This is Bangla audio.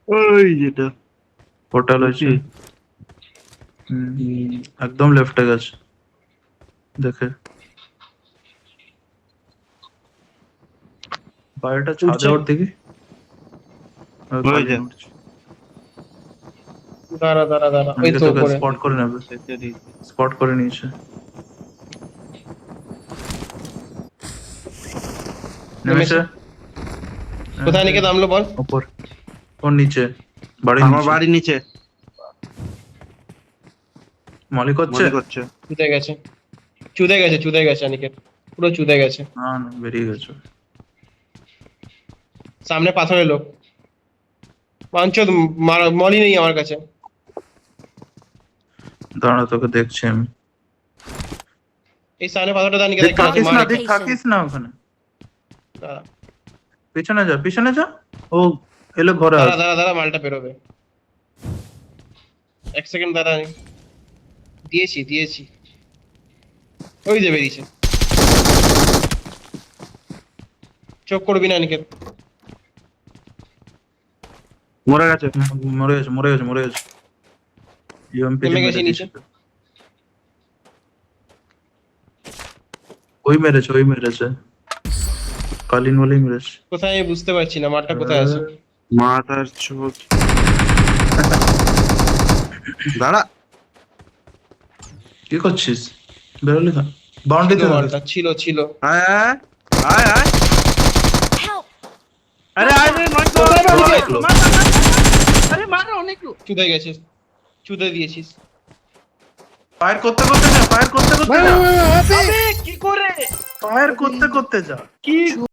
ওই যেটা পোর্টাল হয়েছে। একদম লেফটে গেছে দেখে। বাড়িটা ছাদে ওর দেখি। ওই যে দাঁড়া দাঁড়া দাঁড়া, ওই আমাকে তো তোকে উপরে। স্পট করে নেবে। স্পট করে নিয়েছে। নেমেছে। কোথায় নিকে নামলো বল? উপর। ওর নিচে, বাড়ির আমার নিচে। বাড়ির নিচে মলি করছে। মনে করছে। চুদে গেছে, চুদে গেছে, চুদে গেছে অনিকেত, পুরো চুদে গেছে। না না, বেরিয়ে গেছে। সামনে পাথরের লোক। পাঞ্চদ মলি নেই আমার কাছে। দাঁড়া, তোকে দেখছি আমি। এই সামনে পাথরটা দাঁড়িয়ে দেখ, দেখতে আছে, থাকিস না, মার দেখ, থাকিস না ওখানে। দাঁড়া পিছনে যা, পিছনে যা। ও এলো ঘরে দাঁড়া আস। দাঁড়া দাঁড়া, মালটা বেরোবে। এক সেকেন্ড দাঁড়া, দিয়েছি দিয়েছি। ওই যে বেরিয়েছে। চোখ করবি না অনিকেত। মরে গেছে। মরে গেছে, মরে গেছে, মরে গেছে। ইউএমপি নেমে গেছি নিচে। ওই মেরেছে, ওই মেরেছে। কালিন বলি মেরেছে। কোথায় আমি বুঝতে পারছি না, মারটা কোথায় আছে। মাথার চোখ। দাঁড়া, কি করছিস? বেরোলি না? বাউন্ডারিতে ছিল দাঁড়া। মালটা, ছিল ছিল। আয় আয় আয় আয়। Help! আরে আয় রে, নয় তো। কোথায় বাড়ি গেছে? লোক। আরে মার অনেক লোক। চুদে গেছিস, চুদে দিয়েছিস। ফায়ার করতে করতে যা, ফায়ার করতে করতে যা, আবে কি করে? ফায়ার করতে করতে যা। কি